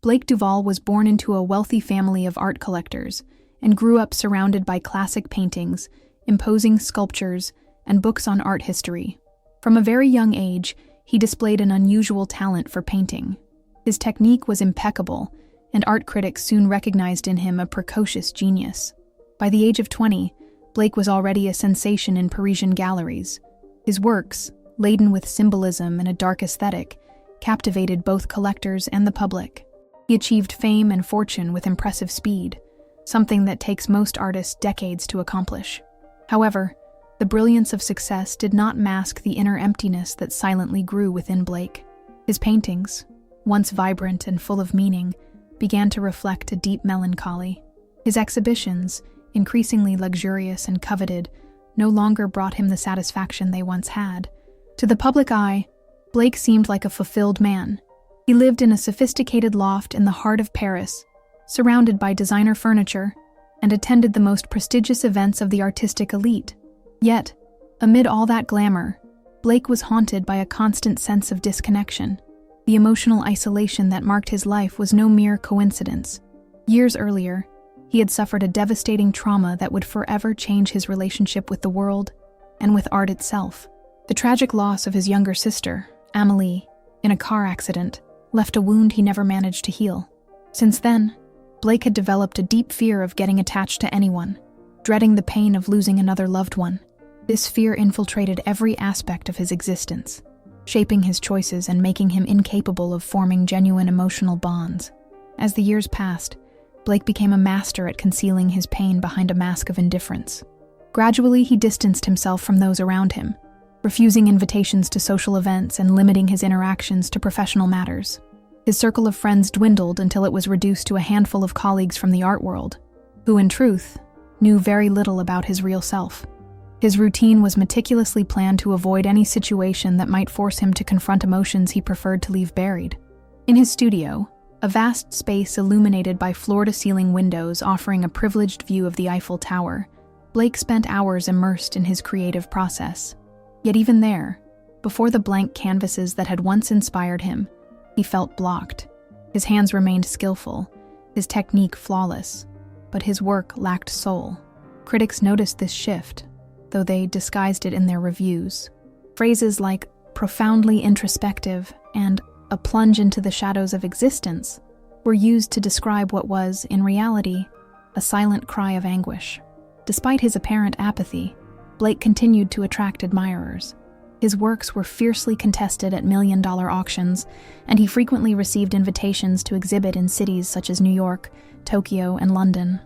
Blake Duval was born into a wealthy family of art collectors and grew up surrounded by classic paintings, imposing sculptures, and books on art history. From a very young age, he displayed an unusual talent for painting. His technique was impeccable, and art critics soon recognized in him a precocious genius. By the age of 20, Blake was already a sensation in Parisian galleries. His works, laden with symbolism and a dark aesthetic, captivated both collectors and the public. He achieved fame and fortune with impressive speed, something that takes most artists decades to accomplish. However, the brilliance of success did not mask the inner emptiness that silently grew within Blake. His paintings, once vibrant and full of meaning, began to reflect a deep melancholy. His exhibitions, increasingly luxurious and coveted, no longer brought him the satisfaction they once had. To the public eye, Blake seemed like a fulfilled man. He lived in a sophisticated loft in the heart of Paris, surrounded by designer furniture, and attended the most prestigious events of the artistic elite. Yet, amid all that glamour, Blake was haunted by a constant sense of disconnection. The emotional isolation that marked his life was no mere coincidence. Years earlier, he had suffered a devastating trauma that would forever change his relationship with the world and with art itself. The tragic loss of his younger sister, Amélie, in a car accident, left a wound he never managed to heal. Since then, Blake had developed a deep fear of getting attached to anyone, dreading the pain of losing another loved one. This fear infiltrated every aspect of his existence, shaping his choices and making him incapable of forming genuine emotional bonds. As the years passed, Blake became a master at concealing his pain behind a mask of indifference. Gradually, he distanced himself from those around him, refusing invitations to social events and limiting his interactions to professional matters. His circle of friends dwindled until it was reduced to a handful of colleagues from the art world, who, in truth, knew very little about his real self. His routine was meticulously planned to avoid any situation that might force him to confront emotions he preferred to leave buried. In his studio, a vast space illuminated by floor-to-ceiling windows offering a privileged view of the Eiffel Tower, Blake spent hours immersed in his creative process. Yet even there, before the blank canvases that had once inspired him, he felt blocked. His hands remained skillful, his technique flawless, but his work lacked soul. Critics noticed this shift, though they disguised it in their reviews. Phrases like profoundly introspective and a plunge into the shadows of existence were used to describe what was, in reality, a silent cry of anguish. Despite his apparent apathy, Blake continued to attract admirers. His works were fiercely contested at million-dollar auctions, and he frequently received invitations to exhibit in cities such as New York, Tokyo, and London.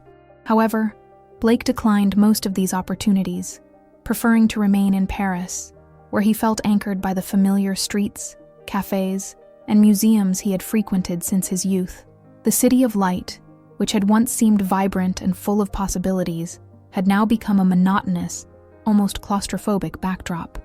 However, Blake declined most of these opportunities, preferring to remain in Paris, where he felt anchored by the familiar streets, cafes, and museums he had frequented since his youth. The city of light, which had once seemed vibrant and full of possibilities, had now become a monotonous, almost claustrophobic backdrop.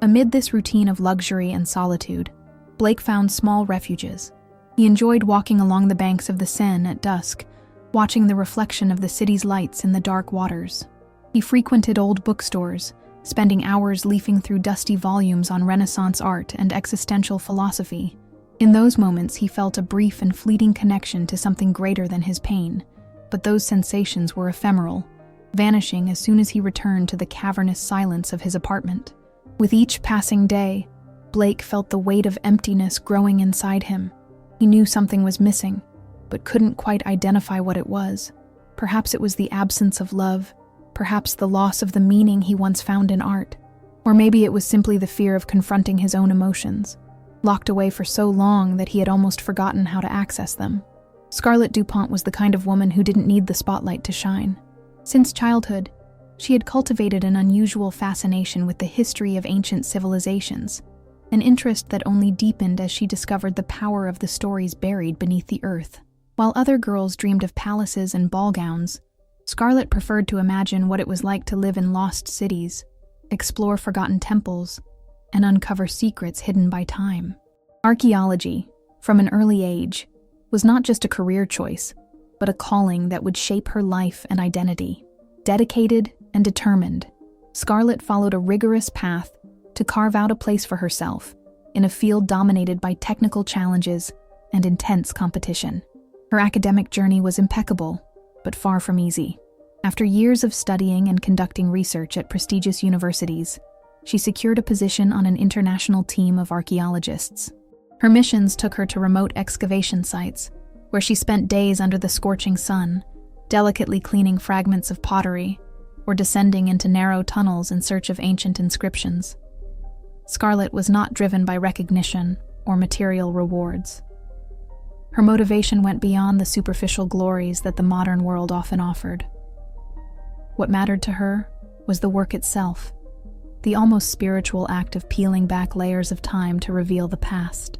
Amid this routine of luxury and solitude, Blake found small refuges. He enjoyed walking along the banks of the Seine at dusk, watching the reflection of the city's lights in the dark waters. He frequented old bookstores, spending hours leafing through dusty volumes on Renaissance art and existential philosophy. In those moments, he felt a brief and fleeting connection to something greater than his pain, but those sensations were ephemeral, vanishing as soon as he returned to the cavernous silence of his apartment. With each passing day, Blake felt the weight of emptiness growing inside him. He knew something was missing, but couldn't quite identify what it was. Perhaps it was the absence of love, perhaps the loss of the meaning he once found in art, or maybe it was simply the fear of confronting his own emotions, locked away for so long that he had almost forgotten how to access them. Scarlett Dupont was the kind of woman who didn't need the spotlight to shine. Since childhood, she had cultivated an unusual fascination with the history of ancient civilizations, an interest that only deepened as she discovered the power of the stories buried beneath the earth. While other girls dreamed of palaces and ball gowns, Scarlett preferred to imagine what it was like to live in lost cities, explore forgotten temples, and uncover secrets hidden by time. Archaeology, from an early age, was not just a career choice, but a calling that would shape her life and identity. Dedicated and determined, Scarlett followed a rigorous path to carve out a place for herself in a field dominated by technical challenges and intense competition. Her academic journey was impeccable, but far from easy. After years of studying and conducting research at prestigious universities, she secured a position on an international team of archaeologists. Her missions took her to remote excavation sites, where she spent days under the scorching sun, delicately cleaning fragments of pottery, or descending into narrow tunnels in search of ancient inscriptions. Scarlett was not driven by recognition or material rewards. Her motivation went beyond the superficial glories that the modern world often offered. What mattered to her was the work itself, the almost spiritual act of peeling back layers of time to reveal the past.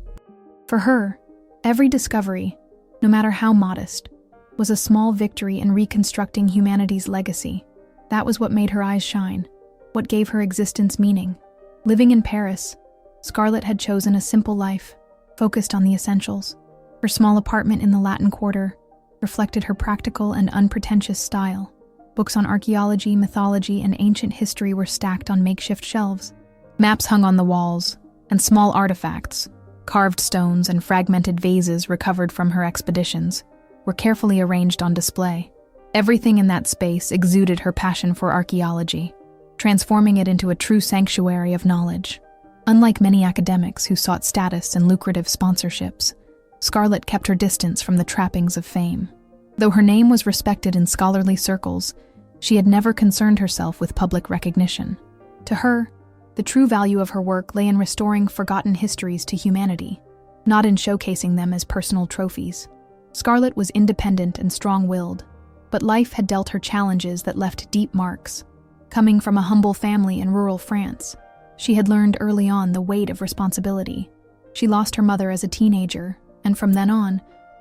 For her, every discovery, no matter how modest, was a small victory in reconstructing humanity's legacy. That was what made her eyes shine, what gave her existence meaning. Living in Paris, Scarlett had chosen a simple life, focused on the essentials. Her small apartment in the Latin Quarter reflected her practical and unpretentious style. Books on archaeology, mythology, and ancient history were stacked on makeshift shelves. Maps hung on the walls, and small artifacts, carved stones and fragmented vases recovered from her expeditions, were carefully arranged on display. Everything in that space exuded her passion for archaeology, transforming it into a true sanctuary of knowledge. Unlike many academics who sought status and lucrative sponsorships, Scarlett kept her distance from the trappings of fame. Though her name was respected in scholarly circles, she had never concerned herself with public recognition. To her, the true value of her work lay in restoring forgotten histories to humanity, not in showcasing them as personal trophies. Scarlett was independent and strong-willed, but life had dealt her challenges that left deep marks. Coming from a humble family in rural France, she had learned early on the weight of responsibility. She lost her mother as a teenager, and from then on,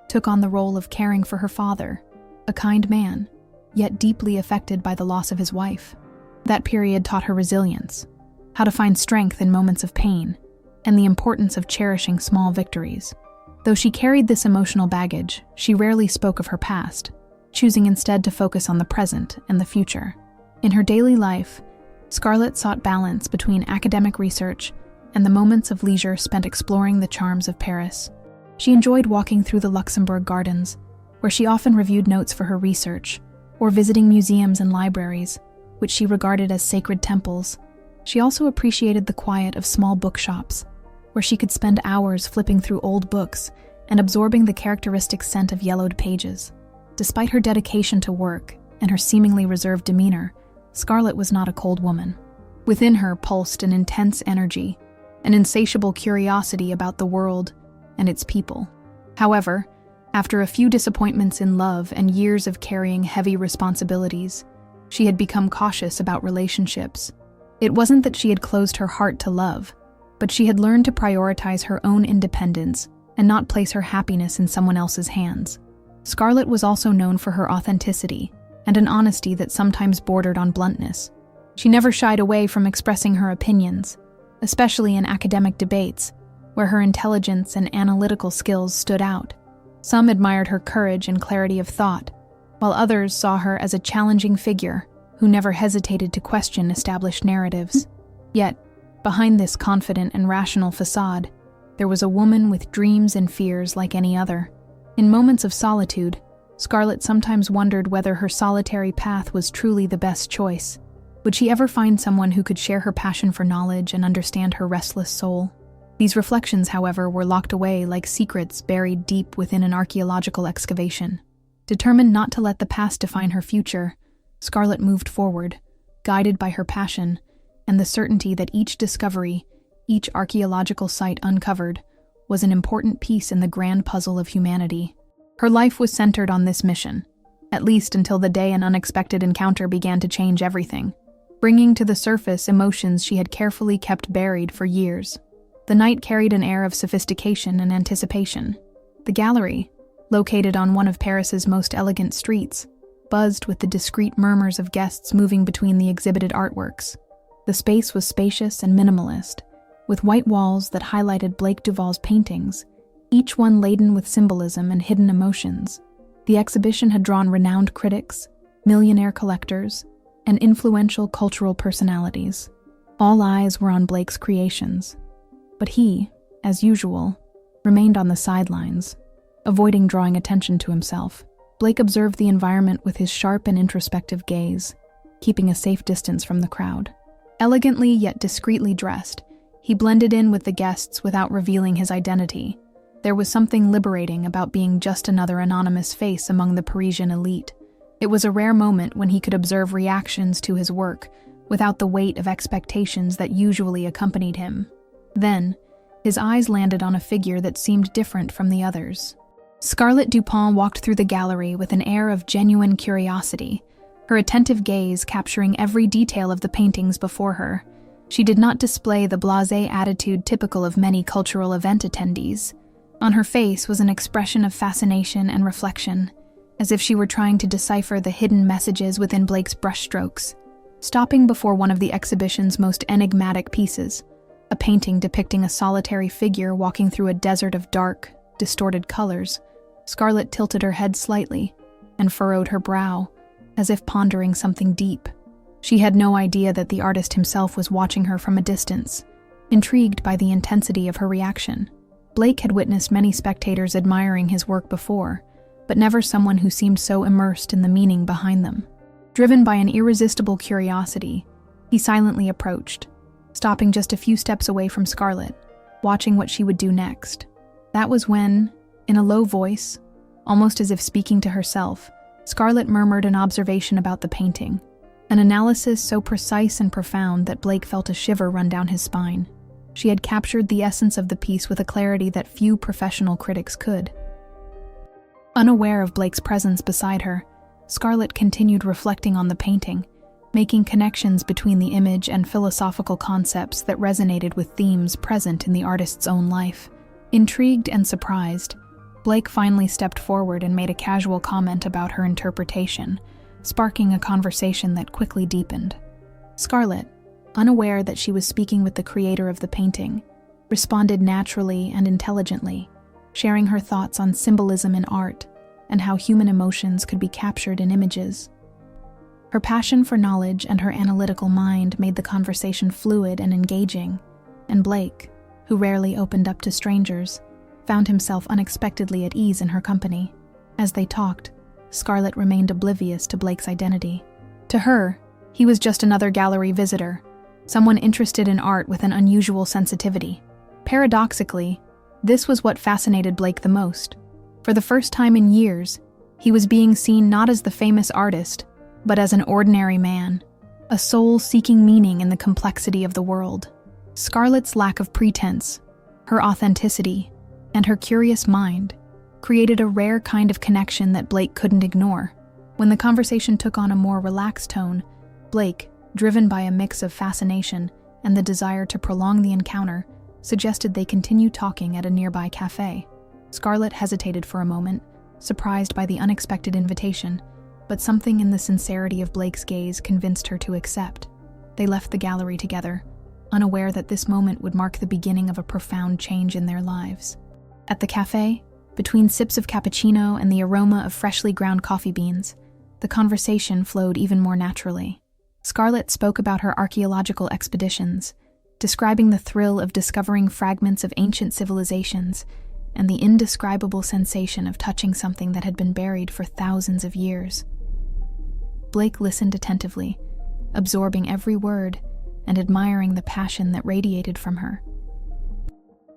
took on the role of caring for her father, a kind man, yet deeply affected by the loss of his wife. That period taught her resilience, how to find strength in moments of pain, and the importance of cherishing small victories. Though she carried this emotional baggage, she rarely spoke of her past, choosing instead to focus on the present and the future. In her daily life, Scarlett sought balance between academic research and the moments of leisure spent exploring the charms of Paris. She enjoyed walking through the Luxembourg Gardens, where she often reviewed notes for her research, or visiting museums and libraries, which she regarded as sacred temples. She also appreciated the quiet of small bookshops, where she could spend hours flipping through old books and absorbing the characteristic scent of yellowed pages. Despite her dedication to work and her seemingly reserved demeanor, Scarlett was not a cold woman. Within her pulsed an intense energy, an insatiable curiosity about the world and its people. However, after a few disappointments in love and years of carrying heavy responsibilities, she had become cautious about relationships. It wasn't that she had closed her heart to love, but she had learned to prioritize her own independence and not place her happiness in someone else's hands. Scarlett was also known for her authenticity and an honesty that sometimes bordered on bluntness. She never shied away from expressing her opinions, especially in academic debates, where her intelligence and analytical skills stood out. Some admired her courage and clarity of thought, while others saw her as a challenging figure who never hesitated to question established narratives. Yet, behind this confident and rational facade, there was a woman with dreams and fears like any other. In moments of solitude, Scarlett sometimes wondered whether her solitary path was truly the best choice. Would she ever find someone who could share her passion for knowledge and understand her restless soul? These reflections, however, were locked away like secrets buried deep within an archaeological excavation. Determined not to let the past define her future, Scarlett moved forward, guided by her passion and the certainty that each discovery, each archaeological site uncovered, was an important piece in the grand puzzle of humanity. Her life was centered on this mission, at least until the day an unexpected encounter began to change everything, bringing to the surface emotions she had carefully kept buried for years. The night carried an air of sophistication and anticipation. The gallery, located on one of Paris's most elegant streets, buzzed with the discreet murmurs of guests moving between the exhibited artworks. The space was spacious and minimalist, with white walls that highlighted Blake Duval's paintings, each one laden with symbolism and hidden emotions. The exhibition had drawn renowned critics, millionaire collectors, and influential cultural personalities. All eyes were on Blake's creations, but he, as usual, remained on the sidelines, Avoiding drawing attention to himself, Blake observed the environment with his sharp and introspective gaze, keeping a safe distance from the crowd. Elegantly yet discreetly dressed, he blended in with the guests without revealing his identity. There was something liberating about being just another anonymous face among the Parisian elite. It was a rare moment when he could observe reactions to his work without the weight of expectations that usually accompanied him. Then, his eyes landed on a figure that seemed different from the others. Scarlett Dupont walked through the gallery with an air of genuine curiosity, her attentive gaze capturing every detail of the paintings before her. She did not display the blasé attitude typical of many cultural event attendees. On her face was an expression of fascination and reflection, as if she were trying to decipher the hidden messages within Blake's brushstrokes. Stopping before one of the exhibition's most enigmatic pieces, a painting depicting a solitary figure walking through a desert of dark, distorted colors, Scarlett tilted her head slightly and furrowed her brow, as if pondering something deep. She had no idea that the artist himself was watching her from a distance, intrigued by the intensity of her reaction. Blake had witnessed many spectators admiring his work before, but never someone who seemed so immersed in the meaning behind them. Driven by an irresistible curiosity, he silently approached, stopping just a few steps away from Scarlett, watching what she would do next. That was when, in a low voice, almost as if speaking to herself, Scarlett murmured an observation about the painting, an analysis so precise and profound that Blake felt a shiver run down his spine. She had captured the essence of the piece with a clarity that few professional critics could. Unaware of Blake's presence beside her, Scarlett continued reflecting on the painting, making connections between the image and philosophical concepts that resonated with themes present in the artist's own life. Intrigued and surprised, Blake finally stepped forward and made a casual comment about her interpretation, sparking a conversation that quickly deepened. Scarlett, unaware that she was speaking with the creator of the painting, responded naturally and intelligently, sharing her thoughts on symbolism in art and how human emotions could be captured in images. Her passion for knowledge and her analytical mind made the conversation fluid and engaging, and Blake, who rarely opened up to strangers, found himself unexpectedly at ease in her company. As they talked, Scarlett remained oblivious to Blake's identity. To her, he was just another gallery visitor, someone interested in art with an unusual sensitivity. Paradoxically, this was what fascinated Blake the most. For the first time in years, he was being seen not as the famous artist, but as an ordinary man, a soul seeking meaning in the complexity of the world. Scarlett's lack of pretense, her authenticity, and her curious mind created a rare kind of connection that Blake couldn't ignore. When the conversation took on a more relaxed tone, Blake, driven by a mix of fascination and the desire to prolong the encounter, suggested they continue talking at a nearby cafe. Scarlett hesitated for a moment, surprised by the unexpected invitation, but something in the sincerity of Blake's gaze convinced her to accept. They left the gallery together, unaware that this moment would mark the beginning of a profound change in their lives. At the cafe, between sips of cappuccino and the aroma of freshly ground coffee beans, the conversation flowed even more naturally. Scarlett spoke about her archaeological expeditions, describing the thrill of discovering fragments of ancient civilizations and the indescribable sensation of touching something that had been buried for thousands of years. Blake listened attentively, absorbing every word and admiring the passion that radiated from her.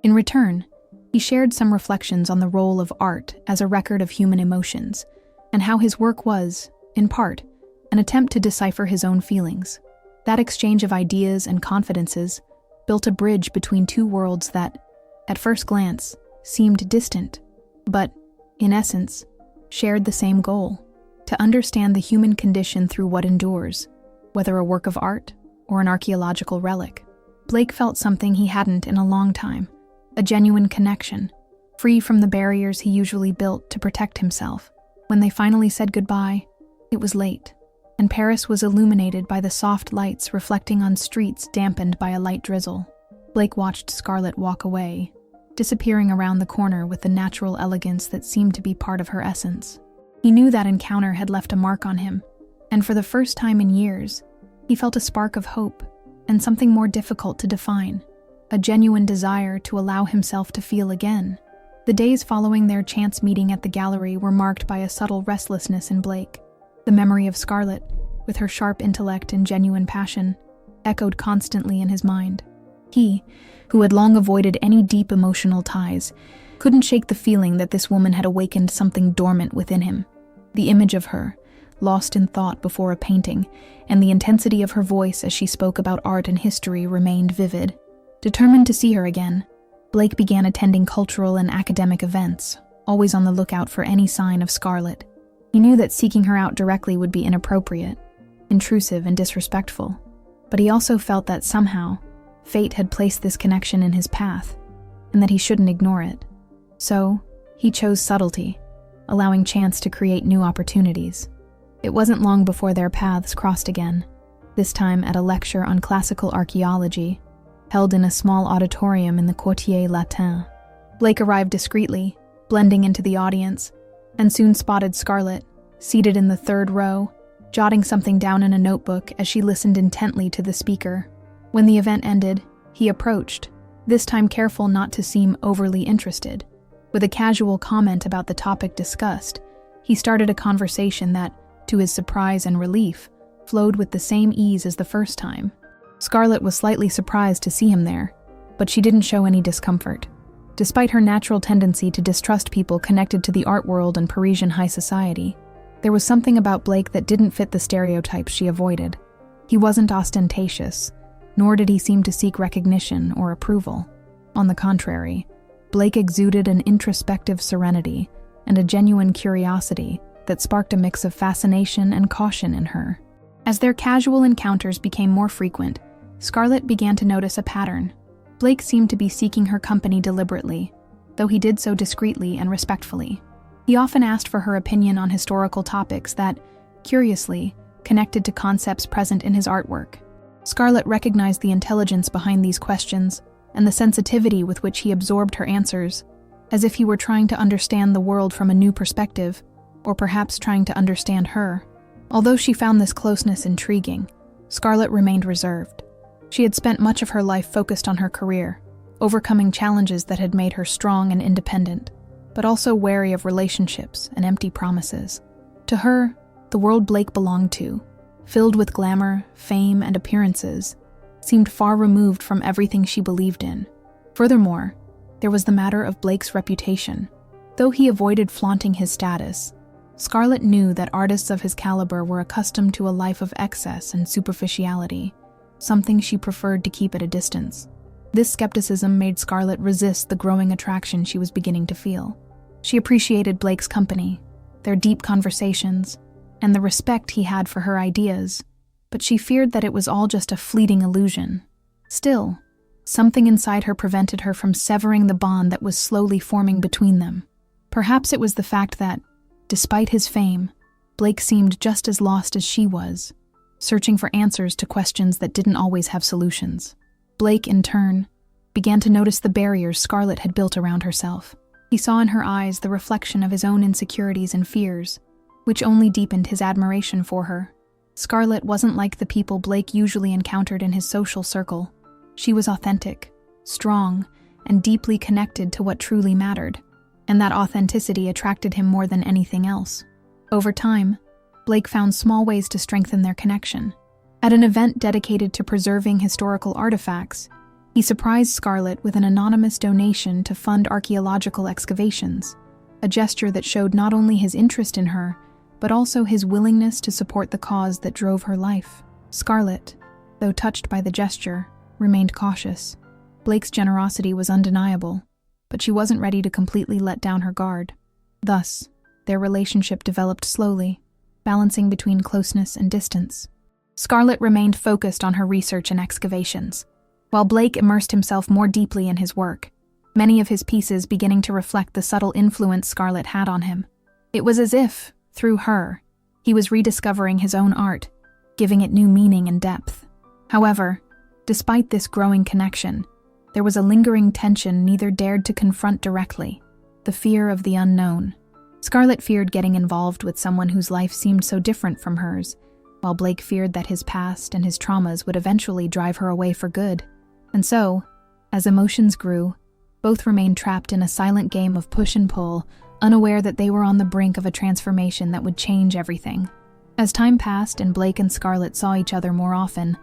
In return, he shared some reflections on the role of art as a record of human emotions, and how his work was, in part, an attempt to decipher his own feelings. That exchange of ideas and confidences built a bridge between two worlds that, at first glance, seemed distant, but, in essence, shared the same goal: to understand the human condition through what endures, whether a work of art or an archaeological relic. Blake felt something he hadn't in a long time, a genuine connection, free from the barriers he usually built to protect himself. When they finally said goodbye, it was late, and Paris was illuminated by the soft lights reflecting on streets dampened by a light drizzle. Blake watched Scarlett walk away, disappearing around the corner with the natural elegance that seemed to be part of her essence. He knew that encounter had left a mark on him, and for the first time in years, he felt a spark of hope and something more difficult to define, a genuine desire to allow himself to feel again. The days following their chance meeting at the gallery were marked by a subtle restlessness in Blake. The memory of Scarlett, with her sharp intellect and genuine passion, echoed constantly in his mind. He, who had long avoided any deep emotional ties, couldn't shake the feeling that this woman had awakened something dormant within him. The image of her, lost in thought before a painting, and the intensity of her voice as she spoke about art and history remained vivid. Determined to see her again, Blake began attending cultural and academic events, always on the lookout for any sign of Scarlett. He knew that seeking her out directly would be inappropriate, intrusive, and disrespectful, but he also felt that somehow, fate had placed this connection in his path, and that he shouldn't ignore it. So, he chose subtlety, allowing chance to create new opportunities. It wasn't long before their paths crossed again, this time at a lecture on classical archaeology, held in a small auditorium in the Quartier Latin. Blake arrived discreetly, blending into the audience, and soon spotted Scarlett, seated in the third row, jotting something down in a notebook as she listened intently to the speaker. When the event ended, he approached, this time careful not to seem overly interested. With a casual comment about the topic discussed, he started a conversation that, to his surprise and relief, flowed with the same ease as the first time. Scarlett was slightly surprised to see him there, but she didn't show any discomfort. Despite her natural tendency to distrust people connected to the art world and Parisian high society, there was something about Blake that didn't fit the stereotypes she avoided. He wasn't ostentatious, nor did he seem to seek recognition or approval. On the contrary, Blake exuded an introspective serenity and a genuine curiosity that sparked a mix of fascination and caution in her. As their casual encounters became more frequent, Scarlett began to notice a pattern. Blake seemed to be seeking her company deliberately, though he did so discreetly and respectfully. He often asked for her opinion on historical topics that, curiously, connected to concepts present in his artwork. Scarlett recognized the intelligence behind these questions and the sensitivity with which he absorbed her answers, as if he were trying to understand the world from a new perspective, or perhaps trying to understand her. Although she found this closeness intriguing, Scarlett remained reserved. She had spent much of her life focused on her career, overcoming challenges that had made her strong and independent, but also wary of relationships and empty promises. To her, the world Blake belonged to, filled with glamour, fame, and appearances, seemed far removed from everything she believed in. Furthermore, there was the matter of Blake's reputation. Though he avoided flaunting his status, Scarlett knew that artists of his caliber were accustomed to a life of excess and superficiality, something she preferred to keep at a distance. This skepticism made Scarlett resist the growing attraction she was beginning to feel. She appreciated Blake's company, their deep conversations, and the respect he had for her ideas, but she feared that it was all just a fleeting illusion. Still, something inside her prevented her from severing the bond that was slowly forming between them. Perhaps it was the fact that, despite his fame, Blake seemed just as lost as she was, searching for answers to questions that didn't always have solutions. Blake, in turn, began to notice the barriers Scarlett had built around herself. He saw in her eyes the reflection of his own insecurities and fears, which only deepened his admiration for her. Scarlett wasn't like the people Blake usually encountered in his social circle. She was authentic, strong, and deeply connected to what truly mattered, and that authenticity attracted him more than anything else. Over time, Blake found small ways to strengthen their connection. At an event dedicated to preserving historical artifacts, he surprised Scarlett with an anonymous donation to fund archaeological excavations, a gesture that showed not only his interest in her, but also his willingness to support the cause that drove her life. Scarlett, though touched by the gesture, remained cautious. Blake's generosity was undeniable, but she wasn't ready to completely let down her guard. Thus, their relationship developed slowly, balancing between closeness and distance. Scarlett remained focused on her research and excavations, while Blake immersed himself more deeply in his work, many of his pieces beginning to reflect the subtle influence Scarlett had on him. It was as if, through her, he was rediscovering his own art, giving it new meaning and depth. However, despite this growing connection, there was a lingering tension neither dared to confront directly, the fear of the unknown. Scarlett feared getting involved with someone whose life seemed so different from hers, while Blake feared that his past and his traumas would eventually drive her away for good. And so, as emotions grew, Both remained trapped in a silent game of push and pull, unaware that they were on the brink of a transformation that would change everything. As time passed and Blake and Scarlett saw each other more often,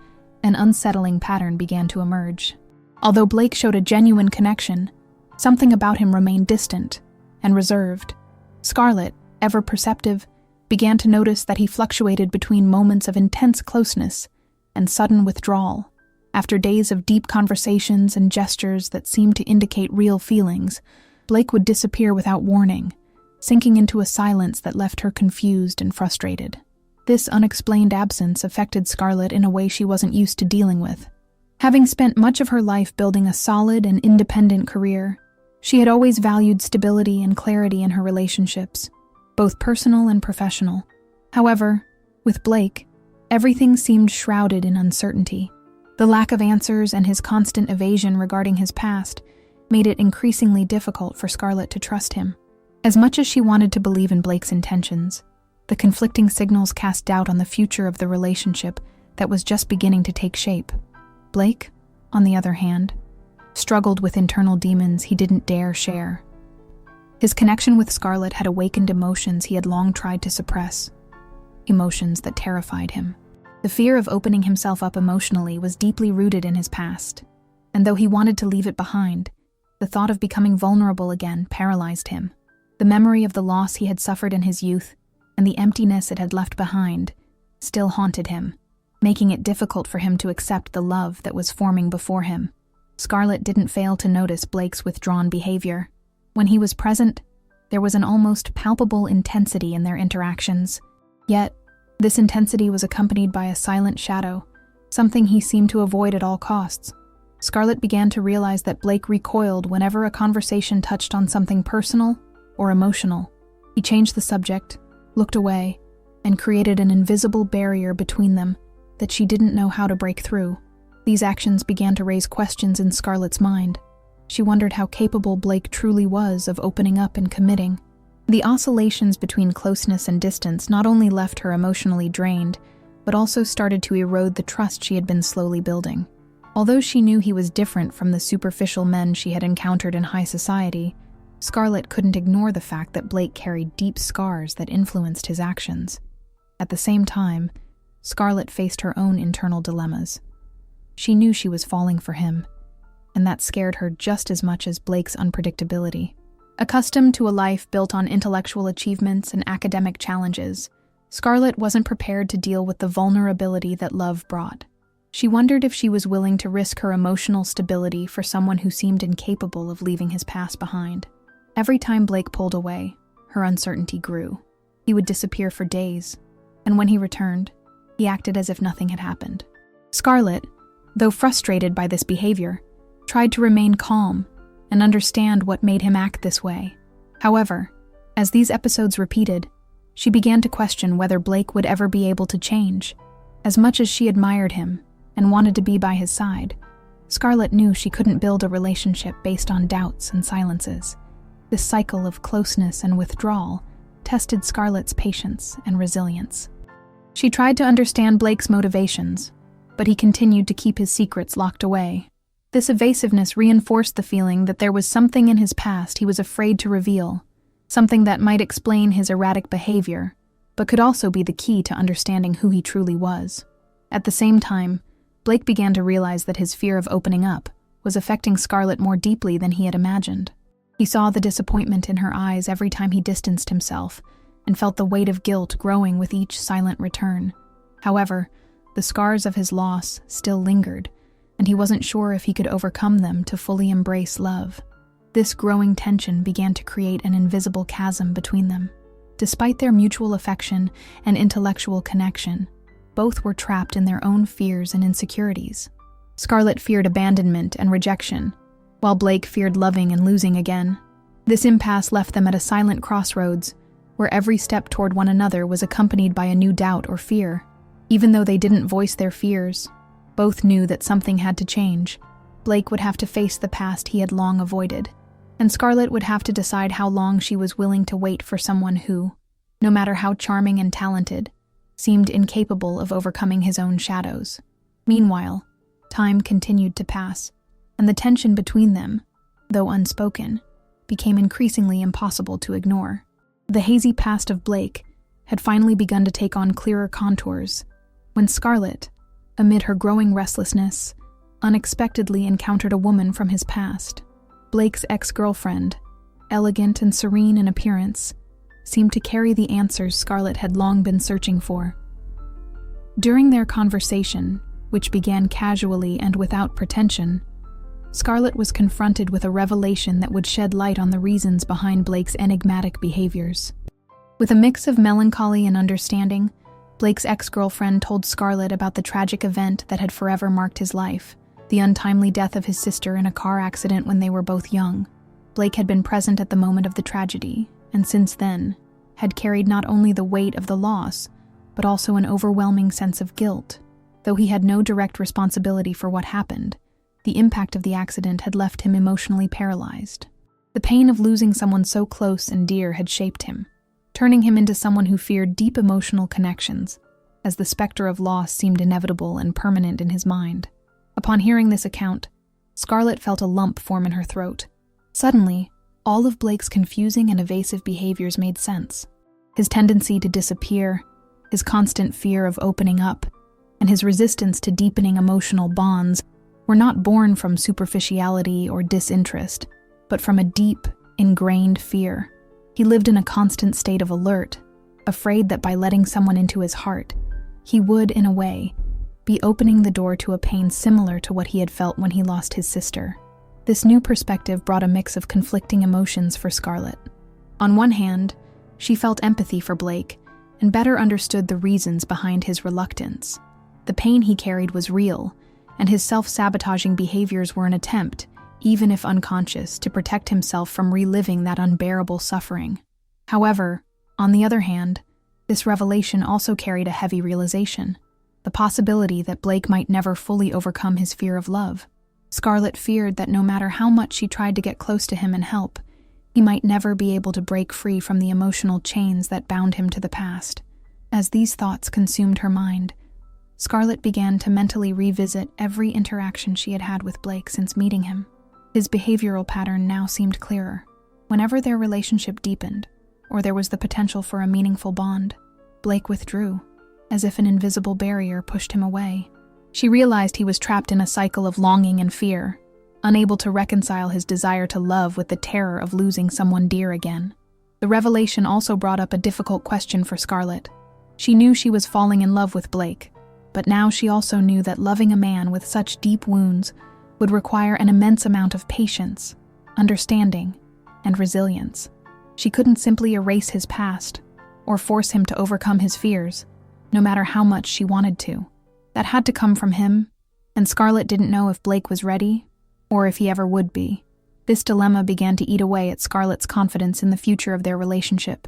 an unsettling pattern began to emerge. Although Blake showed a genuine connection, something about him remained distant and reserved. Scarlett, ever perceptive, began to notice that he fluctuated between moments of intense closeness and sudden withdrawal. After days of deep conversations and gestures that seemed to indicate real feelings, Blake would disappear without warning, sinking into a silence that left her confused and frustrated. This unexplained absence affected Scarlett in a way she wasn't used to dealing with. Having spent much of her life building a solid and independent career, she had always valued stability and clarity in her relationships, both personal and professional. However, with Blake, everything seemed shrouded in uncertainty. The lack of answers and his constant evasion regarding his past made it increasingly difficult for Scarlett to trust him. As much as she wanted to believe in Blake's intentions, the conflicting signals cast doubt on the future of the relationship that was just beginning to take shape. Blake, on the other hand, struggled with internal demons he didn't dare share. His connection with Scarlett had awakened emotions he had long tried to suppress, emotions that terrified him. The fear of opening himself up emotionally was deeply rooted in his past, and though he wanted to leave it behind, the thought of becoming vulnerable again paralyzed him. The memory of the loss he had suffered in his youth and the emptiness it had left behind still haunted him, making it difficult for him to accept the love that was forming before him. Scarlett didn't fail to notice Blake's withdrawn behavior. When he was present, there was an almost palpable intensity in their interactions. Yet, this intensity was accompanied by a silent shadow, something he seemed to avoid at all costs. Scarlett began to realize that Blake recoiled whenever a conversation touched on something personal or emotional. He changed the subject, looked away, and created an invisible barrier between them that she didn't know how to break through. These actions began to raise questions in Scarlett's mind. She wondered how capable Blake truly was of opening up and committing. The oscillations between closeness and distance not only left her emotionally drained, but also started to erode the trust she had been slowly building. Although she knew he was different from the superficial men she had encountered in high society, Scarlett couldn't ignore the fact that Blake carried deep scars that influenced his actions. At the same time, Scarlett faced her own internal dilemmas. She knew she was falling for him, and that scared her just as much as Blake's unpredictability. Accustomed to a life built on intellectual achievements and academic challenges, Scarlett wasn't prepared to deal with the vulnerability that love brought. She wondered if she was willing to risk her emotional stability for someone who seemed incapable of leaving his past behind. Every time Blake pulled away, her uncertainty grew. He would disappear for days, and when he returned, he acted as if nothing had happened. Scarlett, though frustrated by this behavior, tried to remain calm and understand what made him act this way. However, as these episodes repeated, she began to question whether Blake would ever be able to change. As much as she admired him and wanted to be by his side, Scarlett knew she couldn't build a relationship based on doubts and silences. This cycle of closeness and withdrawal tested Scarlett's patience and resilience. She tried to understand Blake's motivations, but he continued to keep his secrets locked away. This evasiveness reinforced the feeling that there was something in his past he was afraid to reveal, something that might explain his erratic behavior, but could also be the key to understanding who he truly was. At the same time, Blake began to realize that his fear of opening up was affecting Scarlett more deeply than he had imagined. He saw the disappointment in her eyes every time he distanced himself, and felt the weight of guilt growing with each silent return. However, the scars of his loss still lingered, and he wasn't sure if he could overcome them to fully embrace love. This growing tension began to create an invisible chasm between them. Despite their mutual affection and intellectual connection, both were trapped in their own fears and insecurities. Scarlett feared abandonment and rejection, while Blake feared loving and losing again. This impasse left them at a silent crossroads, where every step toward one another was accompanied by a new doubt or fear. Even though they didn't voice their fears, both knew that something had to change. Blake would have to face the past he had long avoided, and Scarlett would have to decide how long she was willing to wait for someone who, no matter how charming and talented, seemed incapable of overcoming his own shadows. Meanwhile, time continued to pass, and the tension between them, though unspoken, became increasingly impossible to ignore. The hazy past of Blake had finally begun to take on clearer contours when Scarlett, amid her growing restlessness, unexpectedly encountered a woman from his past. Blake's ex-girlfriend, elegant and serene in appearance, seemed to carry the answers Scarlett had long been searching for. During their conversation, which began casually and without pretension, Scarlett was confronted with a revelation that would shed light on the reasons behind Blake's enigmatic behaviors. With a mix of melancholy and understanding, Blake's ex-girlfriend told Scarlett about the tragic event that had forever marked his life, the untimely death of his sister in a car accident when they were both young. Blake had been present at the moment of the tragedy, and since then, had carried not only the weight of the loss, but also an overwhelming sense of guilt. Though he had no direct responsibility for what happened, the impact of the accident had left him emotionally paralyzed. The pain of losing someone so close and dear had shaped him, turning him into someone who feared deep emotional connections, as the specter of loss seemed inevitable and permanent in his mind. Upon hearing this account, Scarlett felt a lump form in her throat. Suddenly, all of Blake's confusing and evasive behaviors made sense. His tendency to disappear, his constant fear of opening up, and his resistance to deepening emotional bonds were not born from superficiality or disinterest, but from a deep, ingrained fear. He lived in a constant state of alert, afraid that by letting someone into his heart, he would, in a way, be opening the door to a pain similar to what he had felt when he lost his sister. This new perspective brought a mix of conflicting emotions for Scarlett. On one hand, she felt empathy for Blake and better understood the reasons behind his reluctance. The pain he carried was real, and his self-sabotaging behaviors were an attempt, even if unconscious, to protect himself from reliving that unbearable suffering. However, on the other hand, this revelation also carried a heavy realization: the possibility that Blake might never fully overcome his fear of love. Scarlett feared that no matter how much she tried to get close to him and help, he might never be able to break free from the emotional chains that bound him to the past. As these thoughts consumed her mind, Scarlett began to mentally revisit every interaction she had had with Blake since meeting him. His behavioral pattern now seemed clearer. Whenever their relationship deepened, or there was the potential for a meaningful bond, Blake withdrew, as if an invisible barrier pushed him away. She realized he was trapped in a cycle of longing and fear, unable to reconcile his desire to love with the terror of losing someone dear again. The revelation also brought up a difficult question for Scarlett. She knew she was falling in love with Blake, but now she also knew that loving a man with such deep wounds would require an immense amount of patience, understanding, and resilience. She couldn't simply erase his past or force him to overcome his fears, no matter how much she wanted to. That had to come from him, and Scarlett didn't know if Blake was ready or if he ever would be. This dilemma began to eat away at Scarlett's confidence in the future of their relationship.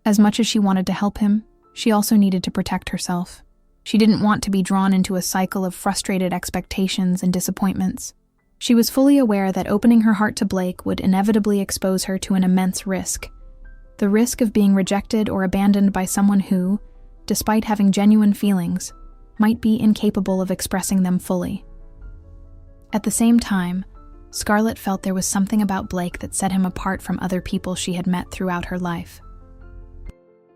As much as she wanted to help him, she also needed to protect herself. She didn't want to be drawn into a cycle of frustrated expectations and disappointments. She was fully aware that opening her heart to Blake would inevitably expose her to an immense risk. The risk of being rejected or abandoned by someone who, despite having genuine feelings, might be incapable of expressing them fully. At the same time, Scarlett felt there was something about Blake that set him apart from other people she had met throughout her life.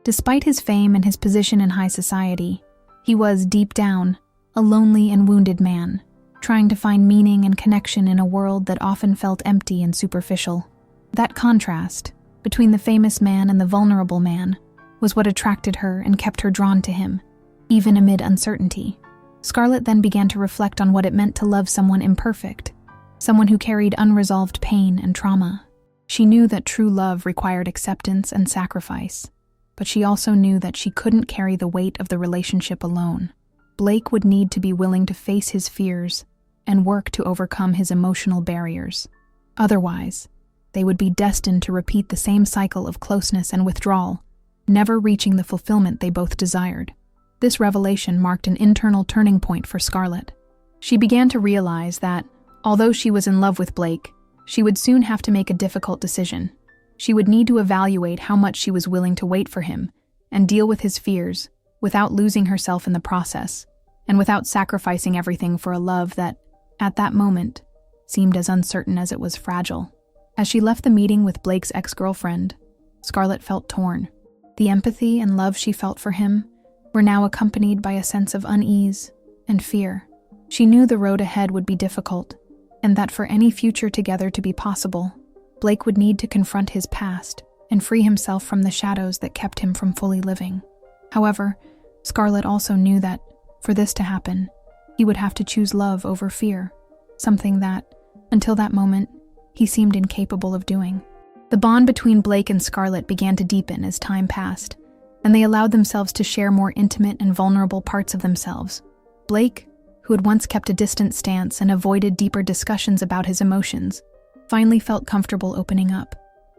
Despite his fame and his position in high society, he was, deep down, a lonely and wounded man, trying to find meaning and connection in a world that often felt empty and superficial. That contrast, between the famous man and the vulnerable man, was what attracted her and kept her drawn to him, even amid uncertainty. Scarlett then began to reflect on what it meant to love someone imperfect, someone who carried unresolved pain and trauma. She knew that true love required acceptance and sacrifice, but she also knew that she couldn't carry the weight of the relationship alone. Blake would need to be willing to face his fears and work to overcome his emotional barriers. Otherwise, they would be destined to repeat the same cycle of closeness and withdrawal, never reaching the fulfillment they both desired. This revelation marked an internal turning point for Scarlett. She began to realize that, although she was in love with Blake, she would soon have to make a difficult decision. She would need to evaluate how much she was willing to wait for him and deal with his fears without losing herself in the process, and without sacrificing everything for a love that, at that moment, seemed as uncertain as it was fragile. As she left the meeting with Blake's ex-girlfriend, Scarlett felt torn. The empathy and love she felt for him were now accompanied by a sense of unease and fear. She knew the road ahead would be difficult, and that for any future together to be possible, Blake would need to confront his past and free himself from the shadows that kept him from fully living. However, Scarlett also knew that, for this to happen, he would have to choose love over fear, something that, until that moment, he seemed incapable of doing. The bond between Blake and Scarlett began to deepen as time passed, and they allowed themselves to share more intimate and vulnerable parts of themselves. Blake, who had once kept a distant stance and avoided deeper discussions about his emotions, finally felt comfortable opening up.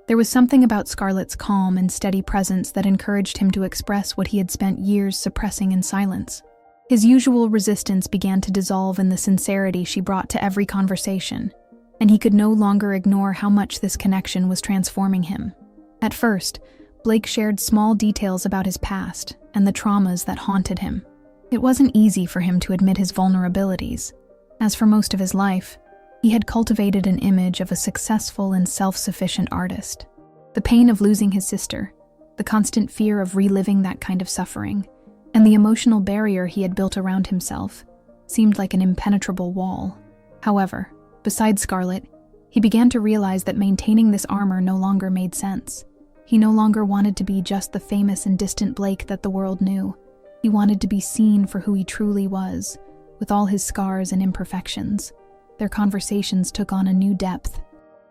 There was something about Scarlett's calm and steady presence that encouraged him to express what he had spent years suppressing in silence. His usual resistance began to dissolve in the sincerity she brought to every conversation, and he could no longer ignore how much this connection was transforming him. At first, Blake shared small details about his past and the traumas that haunted him. It wasn't easy for him to admit his vulnerabilities, as for most of his life, he had cultivated an image of a successful and self-sufficient artist. The pain of losing his sister, the constant fear of reliving that kind of suffering, and the emotional barrier he had built around himself seemed like an impenetrable wall. However, besides Scarlett, he began to realize that maintaining this armor no longer made sense. He no longer wanted to be just the famous and distant Blake that the world knew. He wanted to be seen for who he truly was, with all his scars and imperfections. Their conversations took on a new depth.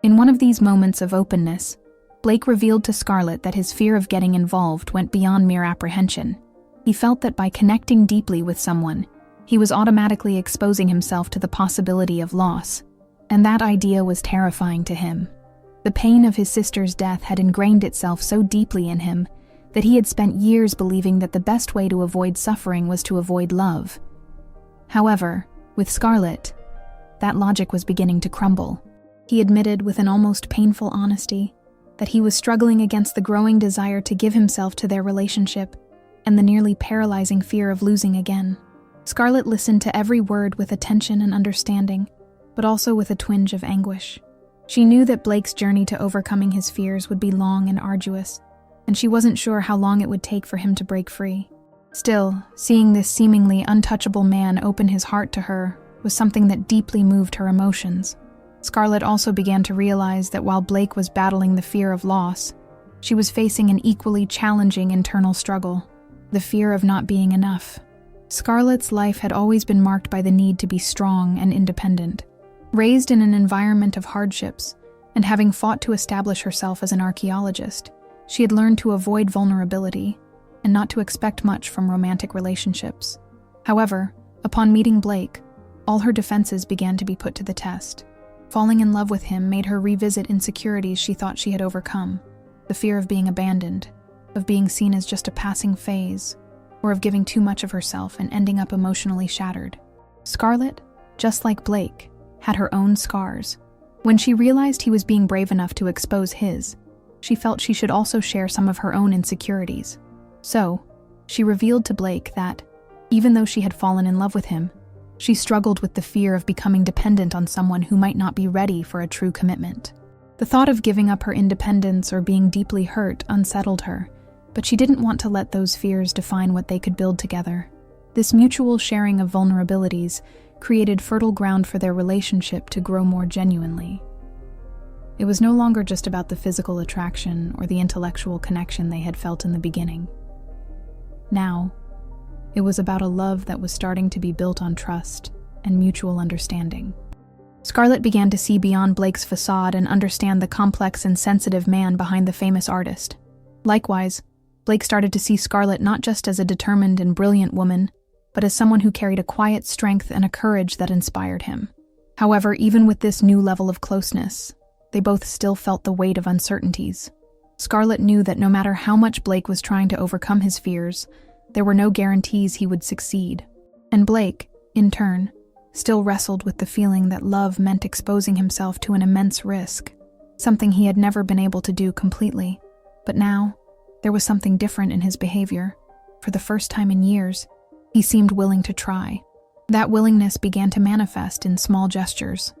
In one of these moments of openness, Blake revealed to Scarlett that his fear of getting involved went beyond mere apprehension. He felt that by connecting deeply with someone, he was automatically exposing himself to the possibility of loss, and that idea was terrifying to him. The pain of his sister's death had ingrained itself so deeply in him that he had spent years believing that the best way to avoid suffering was to avoid love. However, with Scarlett, that logic was beginning to crumble. He admitted with an almost painful honesty that he was struggling against the growing desire to give himself to their relationship and the nearly paralyzing fear of losing again. Scarlett listened to every word with attention and understanding, but also with a twinge of anguish. She knew that Blake's journey to overcoming his fears would be long and arduous, and she wasn't sure how long it would take for him to break free. Still, seeing this seemingly untouchable man open his heart to her was something that deeply moved her emotions. Scarlett also began to realize that while Blake was battling the fear of loss, she was facing an equally challenging internal struggle, the fear of not being enough. Scarlett's life had always been marked by the need to be strong and independent. Raised in an environment of hardships, and having fought to establish herself as an archaeologist, she had learned to avoid vulnerability and not to expect much from romantic relationships. However, upon meeting Blake, all her defenses began to be put to the test. Falling in love with him made her revisit insecurities she thought she had overcome, the fear of being abandoned, of being seen as just a passing phase, or of giving too much of herself and ending up emotionally shattered. Scarlett, just like Blake, had her own scars. When she realized he was being brave enough to expose his, she felt she should also share some of her own insecurities. So, she revealed to Blake that, even though she had fallen in love with him, she struggled with the fear of becoming dependent on someone who might not be ready for a true commitment. The thought of giving up her independence or being deeply hurt unsettled her, but she didn't want to let those fears define what they could build together. This mutual sharing of vulnerabilities created fertile ground for their relationship to grow more genuinely. It was no longer just about the physical attraction or the intellectual connection they had felt in the beginning. Now, it was about a love that was starting to be built on trust and mutual understanding. Scarlett began to see beyond Blake's facade and understand the complex and sensitive man behind the famous artist. Likewise, Blake started to see Scarlett not just as a determined and brilliant woman, but as someone who carried a quiet strength and a courage that inspired him. However, even with this new level of closeness, they both still felt the weight of uncertainties. Scarlett knew that no matter how much Blake was trying to overcome his fears, there were no guarantees he would succeed. And Blake, in turn, still wrestled with the feeling that love meant exposing himself to an immense risk, something he had never been able to do completely. But now, there was something different in his behavior. For the first time in years, he seemed willing to try. That willingness began to manifest in small gestures.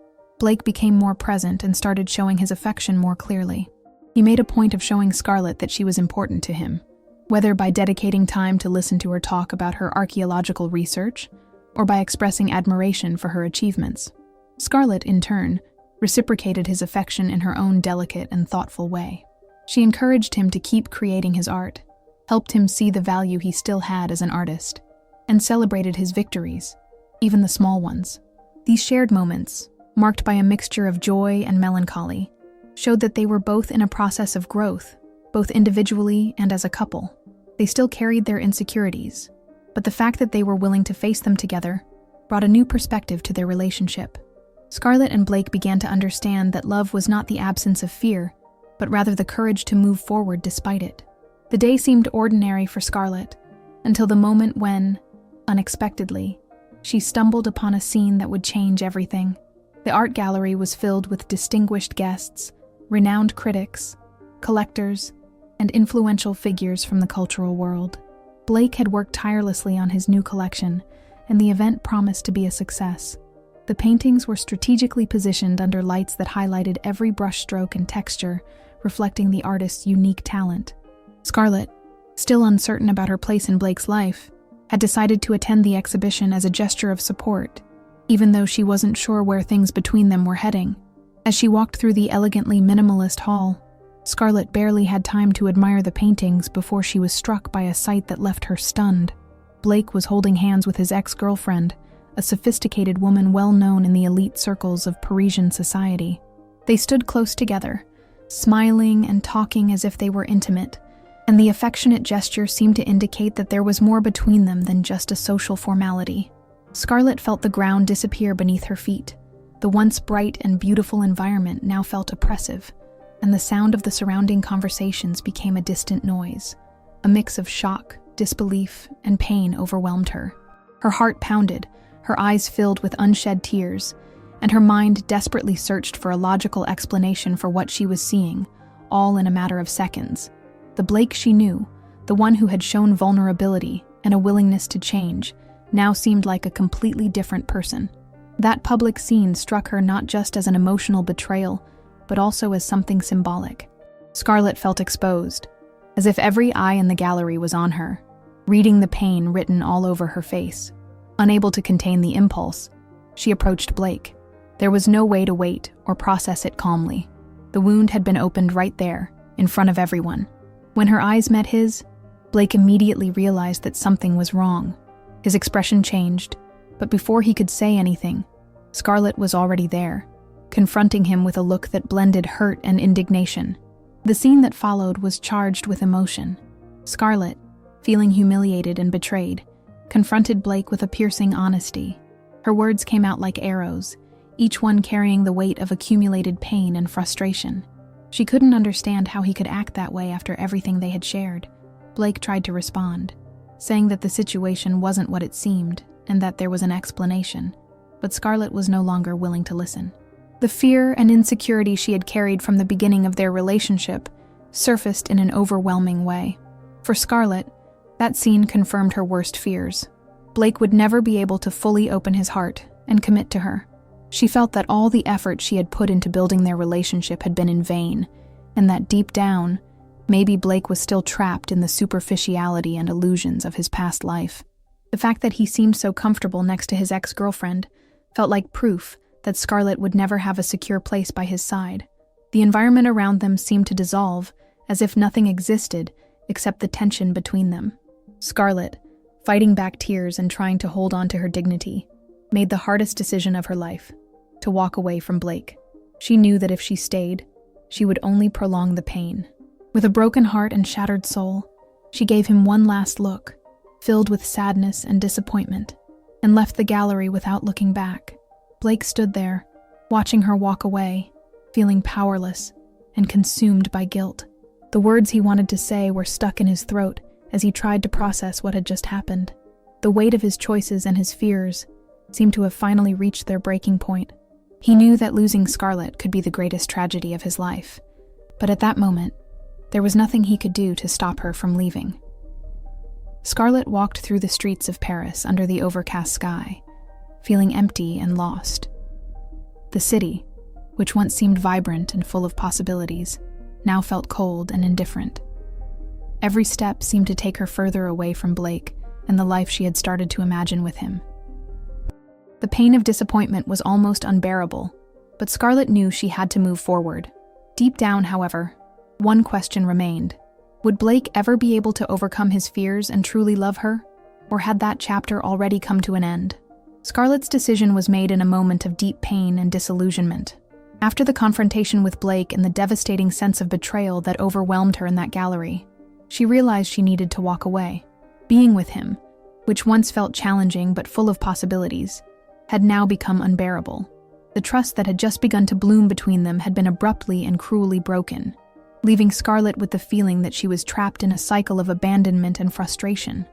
Blake became more present and started showing his affection more clearly. He made a point of showing Scarlett that she was important to him, whether by dedicating time to listen to her talk about her archaeological research or by expressing admiration for her achievements. Scarlett, in turn, reciprocated his affection in her own delicate and thoughtful way. She encouraged him to keep creating his art, helped him see the value he still had as an artist, and celebrated his victories, even the small ones. These shared moments, marked by a mixture of joy and melancholy, showed that they were both in a process of growth, both individually and as a couple. They still carried their insecurities, but the fact that they were willing to face them together brought a new perspective to their relationship. Scarlett and Blake began to understand that love was not the absence of fear, but rather the courage to move forward despite it. The day seemed ordinary for Scarlett, until the moment when, unexpectedly, she stumbled upon a scene that would change everything. The art gallery was filled with distinguished guests, renowned critics, collectors, and influential figures from the cultural world. Blake had worked tirelessly on his new collection, and the event promised to be a success. The paintings were strategically positioned under lights that highlighted every brushstroke and texture, reflecting the artist's unique talent. Scarlett, still uncertain about her place in Blake's life, had decided to attend the exhibition as a gesture of support, even though she wasn't sure where things between them were heading. As she walked through the elegantly minimalist hall, Scarlett barely had time to admire the paintings before she was struck by a sight that left her stunned. Blake was holding hands with his ex-girlfriend, a sophisticated woman well known in the elite circles of Parisian society. They stood close together, smiling and talking as if they were intimate, and the affectionate gesture seemed to indicate that there was more between them than just a social formality. Scarlett felt the ground disappear beneath her feet. The once bright and beautiful environment now felt oppressive, and the sound of the surrounding conversations became a distant noise. A mix of shock, disbelief, and pain overwhelmed her. Her heart pounded, her eyes filled with unshed tears, and her mind desperately searched for a logical explanation for what she was seeing, all in a matter of seconds. The Blake she knew, the one who had shown vulnerability and a willingness to change, now seemed like a completely different person. That public scene struck her not just as an emotional betrayal, but also as something symbolic. Scarlett felt exposed, as if every eye in the gallery was on her, reading the pain written all over her face. Unable to contain the impulse, she approached Blake. There was no way to wait or process it calmly. The wound had been opened right there, in front of everyone. When her eyes met his, Blake immediately realized that something was wrong. His expression changed, but before he could say anything, Scarlett was already there, confronting him with a look that blended hurt and indignation. The scene that followed was charged with emotion. Scarlett, feeling humiliated and betrayed, confronted Blake with a piercing honesty. Her words came out like arrows, each one carrying the weight of accumulated pain and frustration. She couldn't understand how he could act that way after everything they had shared. Blake tried to respond, saying that the situation wasn't what it seemed and that there was an explanation, but Scarlett was no longer willing to listen. The fear and insecurity she had carried from the beginning of their relationship surfaced in an overwhelming way. For Scarlett, that scene confirmed her worst fears. Blake would never be able to fully open his heart and commit to her. She felt that all the effort she had put into building their relationship had been in vain, and that deep down, maybe Blake was still trapped in the superficiality and illusions of his past life. The fact that he seemed so comfortable next to his ex-girlfriend felt like proof that Scarlett would never have a secure place by his side. The environment around them seemed to dissolve, as if nothing existed except the tension between them. Scarlett, fighting back tears and trying to hold on to her dignity, made the hardest decision of her life, to walk away from Blake. She knew that if she stayed, she would only prolong the pain. With a broken heart and shattered soul, she gave him one last look, filled with sadness and disappointment, and left the gallery without looking back. Blake stood there, watching her walk away, feeling powerless and consumed by guilt. The words he wanted to say were stuck in his throat as he tried to process what had just happened. The weight of his choices and his fears seemed to have finally reached their breaking point. He knew that losing Scarlett could be the greatest tragedy of his life, but at that moment, there was nothing he could do to stop her from leaving. Scarlett walked through the streets of Paris under the overcast sky, feeling empty and lost. The city, which once seemed vibrant and full of possibilities, now felt cold and indifferent. Every step seemed to take her further away from Blake and the life she had started to imagine with him. The pain of disappointment was almost unbearable, but Scarlett knew she had to move forward. Deep down, however, one question remained. Would Blake ever be able to overcome his fears and truly love her? Or had that chapter already come to an end? Scarlett's decision was made in a moment of deep pain and disillusionment. After the confrontation with Blake and the devastating sense of betrayal that overwhelmed her in that gallery, she realized she needed to walk away. Being with him, which once felt challenging but full of possibilities, had now become unbearable. The trust that had just begun to bloom between them had been abruptly and cruelly broken, leaving Scarlett with the feeling that she was trapped in a cycle of abandonment and frustration.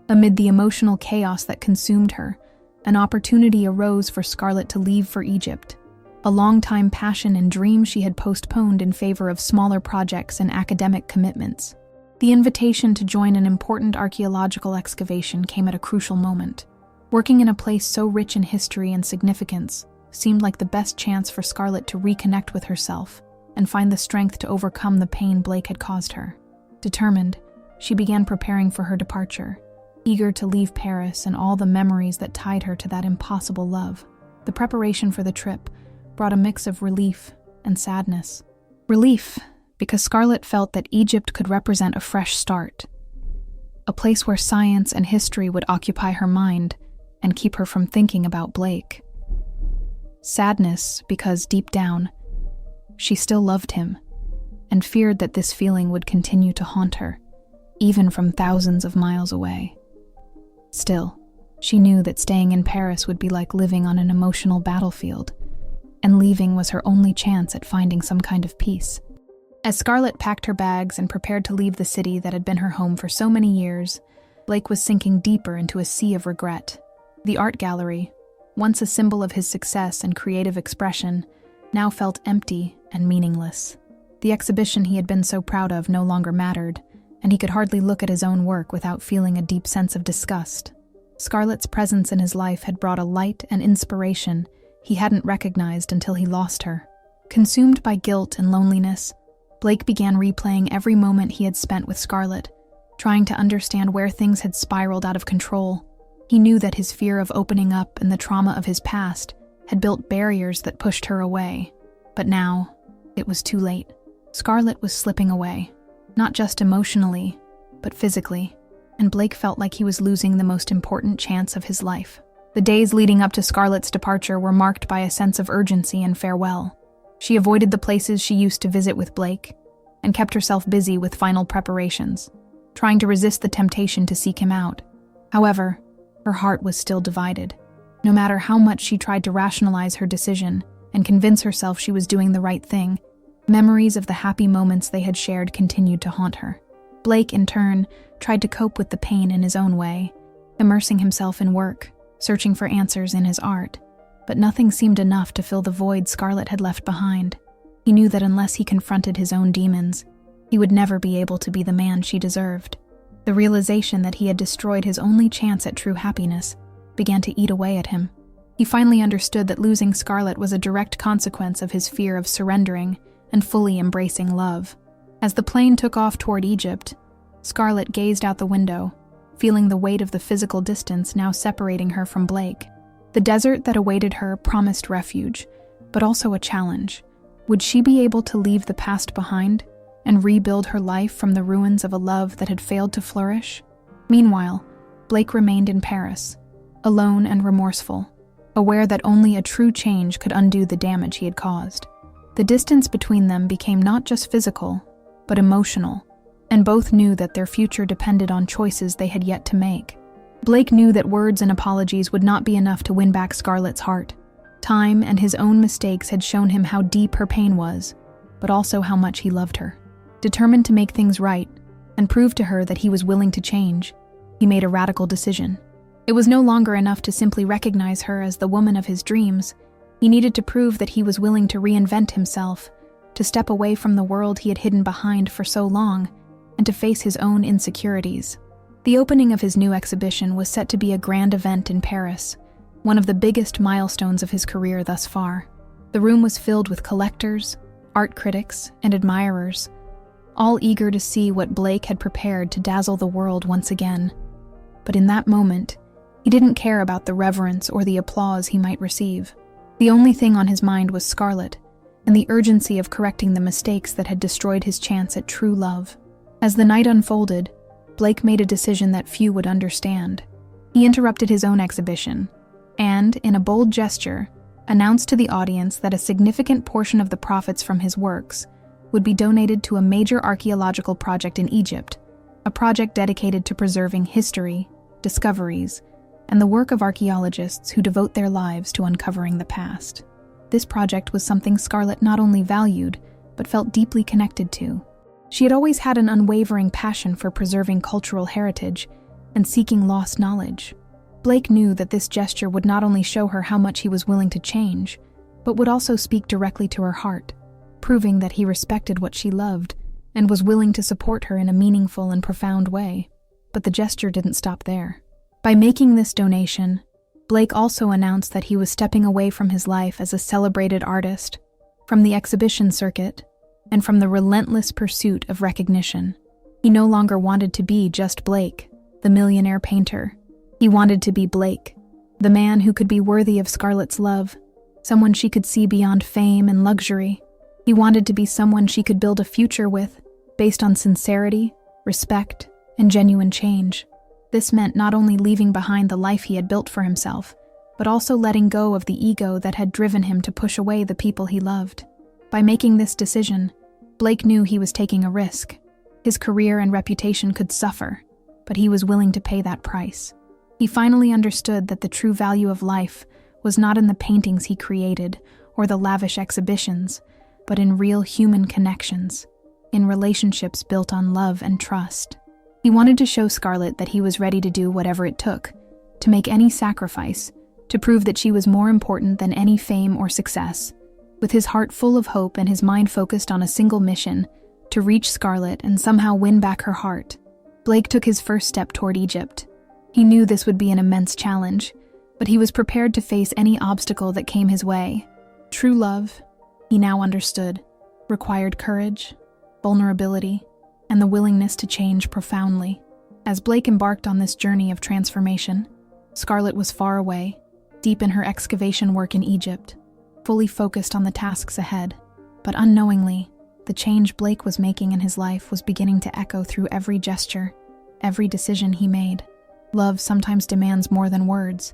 Amid the emotional chaos that consumed her, an opportunity arose for Scarlett to leave for Egypt, a long-time passion and dream she had postponed in favor of smaller projects and academic commitments. The invitation to join an important archaeological excavation came at a crucial moment. Working in a place so rich in history and significance seemed like the best chance for Scarlett to reconnect with herself and find the strength to overcome the pain Blake had caused her. Determined, she began preparing for her departure, eager to leave Paris and all the memories that tied her to that impossible love. The preparation for the trip brought a mix of relief and sadness. Relief, because Scarlett felt that Egypt could represent a fresh start, a place where science and history would occupy her mind and keep her from thinking about Blake. Sadness, because deep down, she still loved him and feared that this feeling would continue to haunt her, even from thousands of miles away. Still, she knew that staying in Paris would be like living on an emotional battlefield, and leaving was her only chance at finding some kind of peace. As Scarlett packed her bags and prepared to leave the city that had been her home for so many years, Blake was sinking deeper into a sea of regret. The art gallery, once a symbol of his success and creative expression, now felt empty and meaningless. The exhibition he had been so proud of no longer mattered, and he could hardly look at his own work without feeling a deep sense of disgust. Scarlett's presence in his life had brought a light and inspiration he hadn't recognized until he lost her. Consumed by guilt and loneliness, Blake began replaying every moment he had spent with Scarlett, trying to understand where things had spiraled out of control. He knew that his fear of opening up and the trauma of his past had built barriers that pushed her away. But now, it was too late. Scarlett was slipping away, not just emotionally, but physically, and Blake felt like he was losing the most important chance of his life. The days leading up to Scarlett's departure were marked by a sense of urgency and farewell. She avoided the places she used to visit with Blake and kept herself busy with final preparations, trying to resist the temptation to seek him out. However, her heart was still divided. No matter how much she tried to rationalize her decision and convince herself she was doing the right thing, memories of the happy moments they had shared continued to haunt her. Blake, in turn, tried to cope with the pain in his own way, immersing himself in work, searching for answers in his art. But nothing seemed enough to fill the void Scarlett had left behind. He knew that unless he confronted his own demons, he would never be able to be the man she deserved. The realization that he had destroyed his only chance at true happiness began to eat away at him. He finally understood that losing Scarlett was a direct consequence of his fear of surrendering and fully embracing love. As the plane took off toward Egypt, Scarlett gazed out the window, feeling the weight of the physical distance now separating her from Blake. The desert that awaited her promised refuge, but also a challenge. Would she be able to leave the past behind and rebuild her life from the ruins of a love that had failed to flourish? Meanwhile, Blake remained in Paris, alone and remorseful, aware that only a true change could undo the damage he had caused. The distance between them became not just physical, but emotional, and both knew that their future depended on choices they had yet to make. Blake knew that words and apologies would not be enough to win back Scarlett's heart. Time and his own mistakes had shown him how deep her pain was, but also how much he loved her. Determined to make things right and prove to her that he was willing to change, he made a radical decision. It was no longer enough to simply recognize her as the woman of his dreams. He needed to prove that he was willing to reinvent himself, to step away from the world he had hidden behind for so long, and to face his own insecurities. The opening of his new exhibition was set to be a grand event in Paris, one of the biggest milestones of his career thus far. The room was filled with collectors, art critics, and admirers, all eager to see what Blake had prepared to dazzle the world once again. But in that moment, he didn't care about the reverence or the applause he might receive. The only thing on his mind was Scarlett, and the urgency of correcting the mistakes that had destroyed his chance at true love. As the night unfolded, Blake made a decision that few would understand. He interrupted his own exhibition, and, in a bold gesture, announced to the audience that a significant portion of the profits from his works would be donated to a major archaeological project in Egypt, a project dedicated to preserving history, discoveries, and the work of archaeologists who devote their lives to uncovering the past. This project was something Scarlett not only valued, but felt deeply connected to. She had always had an unwavering passion for preserving cultural heritage and seeking lost knowledge. Blake knew that this gesture would not only show her how much he was willing to change, but would also speak directly to her heart, proving that he respected what she loved and was willing to support her in a meaningful and profound way. But the gesture didn't stop there. By making this donation, Blake also announced that he was stepping away from his life as a celebrated artist, from the exhibition circuit, and from the relentless pursuit of recognition. He no longer wanted to be just Blake, the millionaire painter. He wanted to be Blake, the man who could be worthy of Scarlett's love, someone she could see beyond fame and luxury. He wanted to be someone she could build a future with, based on sincerity, respect, and genuine change. This meant not only leaving behind the life he had built for himself, but also letting go of the ego that had driven him to push away the people he loved. By making this decision, Blake knew he was taking a risk. His career and reputation could suffer, but he was willing to pay that price. He finally understood that the true value of life was not in the paintings he created or the lavish exhibitions, but in real human connections, in relationships built on love and trust. He wanted to show Scarlett that he was ready to do whatever it took, to make any sacrifice, to prove that she was more important than any fame or success. With his heart full of hope and his mind focused on a single mission, to reach Scarlett and somehow win back her heart, Blake took his first step toward Egypt. He knew this would be an immense challenge, but he was prepared to face any obstacle that came his way. True love, he now understood, required courage, vulnerability, and the willingness to change profoundly. As Blake embarked on this journey of transformation, Scarlett was far away, deep in her excavation work in Egypt, fully focused on the tasks ahead. But unknowingly, the change Blake was making in his life was beginning to echo through every gesture, every decision he made. Love sometimes demands more than words.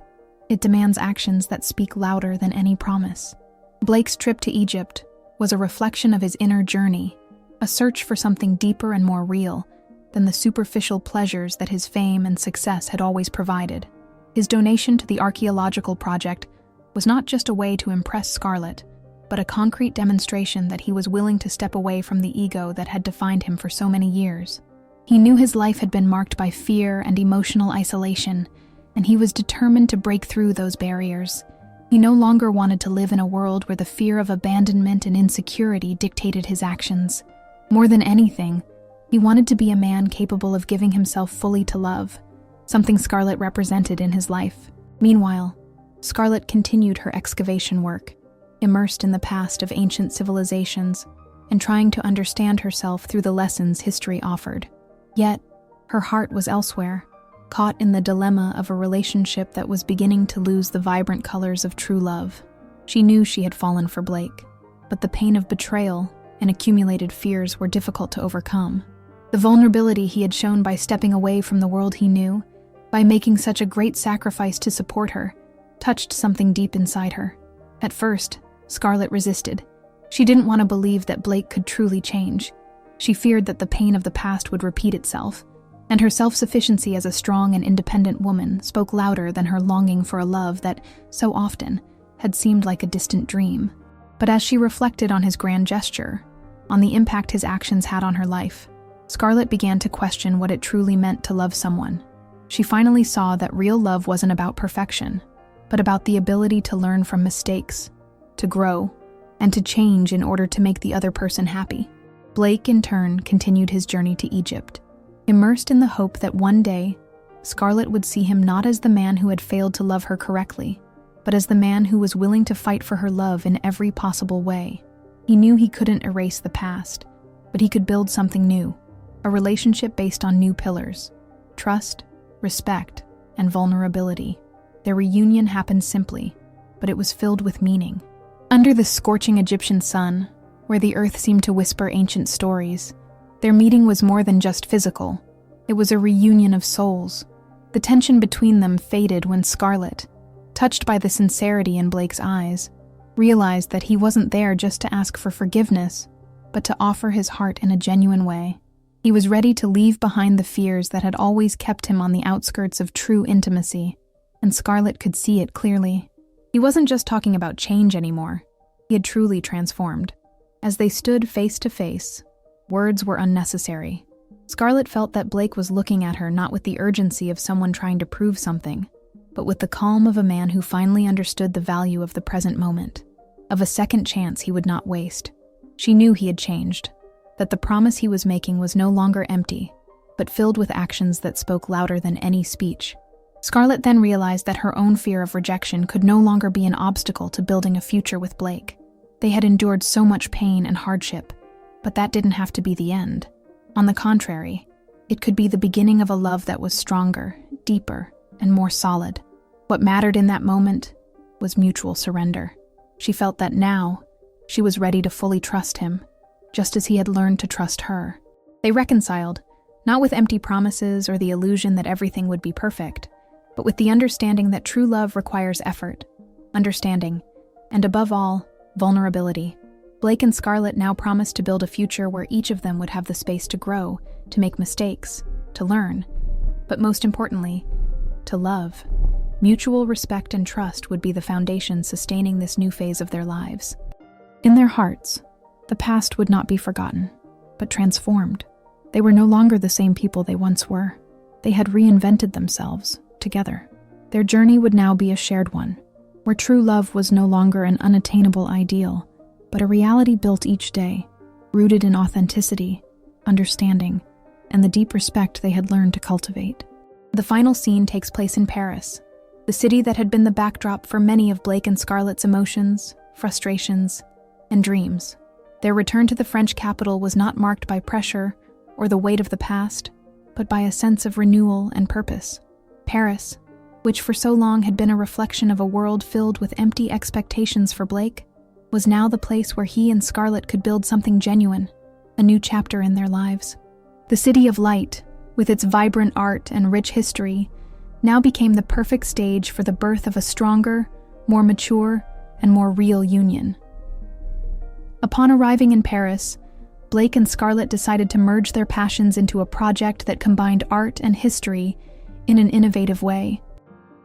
It demands actions that speak louder than any promise. Blake's trip to Egypt was a reflection of his inner journey, a search for something deeper and more real than the superficial pleasures that his fame and success had always provided. His donation to the archaeological project was not just a way to impress Scarlett, but a concrete demonstration that he was willing to step away from the ego that had defined him for so many years. He knew his life had been marked by fear and emotional isolation, and he was determined to break through those barriers. He no longer wanted to live in a world where the fear of abandonment and insecurity dictated his actions. More than anything, he wanted to be a man capable of giving himself fully to love, something Scarlett represented in his life. Meanwhile, Scarlett continued her excavation work, immersed in the past of ancient civilizations and trying to understand herself through the lessons history offered. Yet, her heart was elsewhere, caught in the dilemma of a relationship that was beginning to lose the vibrant colors of true love. She knew she had fallen for Blake, but the pain of betrayal and accumulated fears were difficult to overcome. The vulnerability he had shown by stepping away from the world he knew, by making such a great sacrifice to support her, touched something deep inside her. At first, Scarlett resisted. She didn't want to believe that Blake could truly change. She feared that the pain of the past would repeat itself, and her self-sufficiency as a strong and independent woman spoke louder than her longing for a love that, so often, had seemed like a distant dream. But as she reflected on his grand gesture, on the impact his actions had on her life, Scarlett began to question what it truly meant to love someone. She finally saw that real love wasn't about perfection, but about the ability to learn from mistakes, to grow, and to change in order to make the other person happy. Blake, in turn, continued his journey to Egypt, immersed in the hope that one day, Scarlett would see him not as the man who had failed to love her correctly, but as the man who was willing to fight for her love in every possible way. He knew he couldn't erase the past, but he could build something new, a relationship based on new pillars: trust, respect, and vulnerability. Their reunion happened simply, but it was filled with meaning. Under the scorching Egyptian sun, where the earth seemed to whisper ancient stories, their meeting was more than just physical. It was a reunion of souls. The tension between them faded when Scarlett, touched by the sincerity in Blake's eyes, realized that he wasn't there just to ask for forgiveness, but to offer his heart in a genuine way. He was ready to leave behind the fears that had always kept him on the outskirts of true intimacy, and Scarlett could see it clearly. He wasn't just talking about change anymore. He had truly transformed. As they stood face to face, words were unnecessary. Scarlett felt that Blake was looking at her not with the urgency of someone trying to prove something, but with the calm of a man who finally understood the value of the present moment, of a second chance he would not waste. She knew he had changed, that the promise he was making was no longer empty, but filled with actions that spoke louder than any speech. Scarlett then realized that her own fear of rejection could no longer be an obstacle to building a future with Blake. They had endured so much pain and hardship, but that didn't have to be the end. On the contrary, it could be the beginning of a love that was stronger, deeper, and more solid. What mattered in that moment was mutual surrender. She felt that now, she was ready to fully trust him, just as he had learned to trust her. They reconciled, not with empty promises or the illusion that everything would be perfect, but with the understanding that true love requires effort, understanding, and above all, vulnerability. Blake and Scarlett now promised to build a future where each of them would have the space to grow, to make mistakes, to learn, but most importantly, to love. Mutual respect and trust would be the foundation sustaining this new phase of their lives. In their hearts, the past would not be forgotten, but transformed. They were no longer the same people they once were. They had reinvented themselves, together. Their journey would now be a shared one, where true love was no longer an unattainable ideal, but a reality built each day, rooted in authenticity, understanding, and the deep respect they had learned to cultivate. The final scene takes place in Paris, the city that had been the backdrop for many of Blake and Scarlett's emotions, frustrations, and dreams. Their return to the French capital was not marked by pressure or the weight of the past, but by a sense of renewal and purpose. Paris, which for so long had been a reflection of a world filled with empty expectations for Blake, was now the place where he and Scarlett could build something genuine, a new chapter in their lives. The City of Light, with its vibrant art and rich history, now became the perfect stage for the birth of a stronger, more mature, and more real union. Upon arriving in Paris, Blake and Scarlett decided to merge their passions into a project that combined art and history in an innovative way.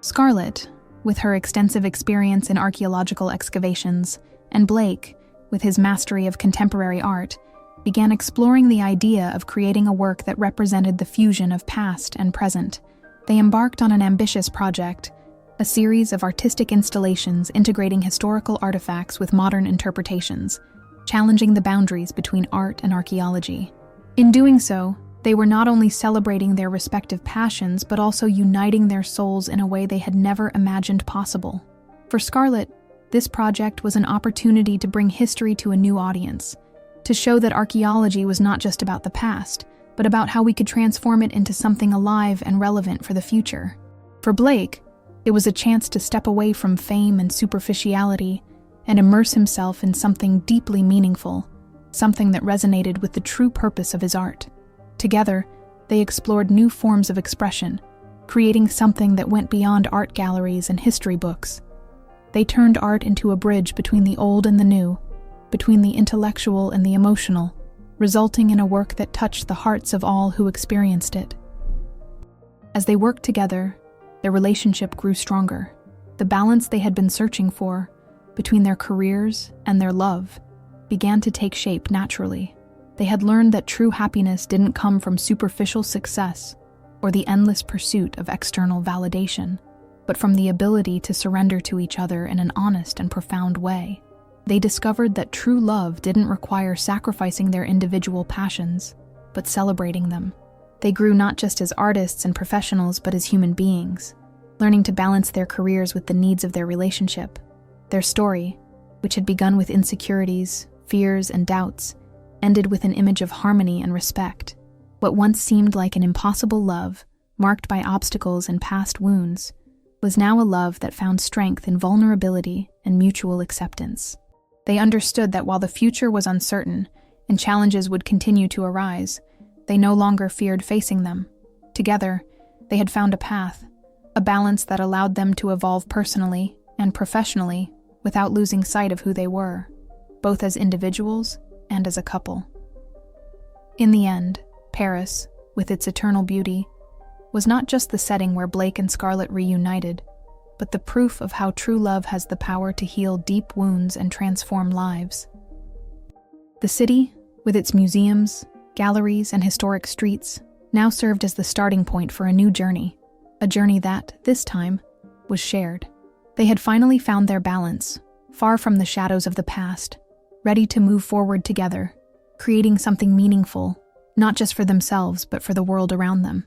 Scarlett, with her extensive experience in archaeological excavations, and Blake, with his mastery of contemporary art, began exploring the idea of creating a work that represented the fusion of past and present. They embarked on an ambitious project, a series of artistic installations integrating historical artifacts with modern interpretations, challenging the boundaries between art and archaeology. In doing so, they were not only celebrating their respective passions, but also uniting their souls in a way they had never imagined possible. For Scarlett, this project was an opportunity to bring history to a new audience, to show that archaeology was not just about the past, but about how we could transform it into something alive and relevant for the future. For Blake, it was a chance to step away from fame and superficiality and immerse himself in something deeply meaningful, something that resonated with the true purpose of his art. Together, they explored new forms of expression, creating something that went beyond art galleries and history books. They turned art into a bridge between the old and the new, between the intellectual and the emotional, resulting in a work that touched the hearts of all who experienced it. As they worked together, their relationship grew stronger. The balance they had been searching for, between their careers and their love, began to take shape naturally. They had learned that true happiness didn't come from superficial success or the endless pursuit of external validation, but from the ability to surrender to each other in an honest and profound way. They discovered that true love didn't require sacrificing their individual passions, but celebrating them. They grew not just as artists and professionals, but as human beings, learning to balance their careers with the needs of their relationship. Their story, which had begun with insecurities, fears, and doubts, ended with an image of harmony and respect. What once seemed like an impossible love, marked by obstacles and past wounds, was now a love that found strength in vulnerability and mutual acceptance. They understood that while the future was uncertain and challenges would continue to arise, they no longer feared facing them. Together, they had found a path, a balance that allowed them to evolve personally and professionally without losing sight of who they were, both as individuals and as a couple. In the end, Paris, with its eternal beauty, was not just the setting where Blake and Scarlett reunited, but the proof of how true love has the power to heal deep wounds and transform lives. The city, with its museums, galleries, and historic streets, now served as the starting point for a new journey, a journey that, this time, was shared. They had finally found their balance, far from the shadows of the past, ready to move forward together, creating something meaningful, not just for themselves but for the world around them.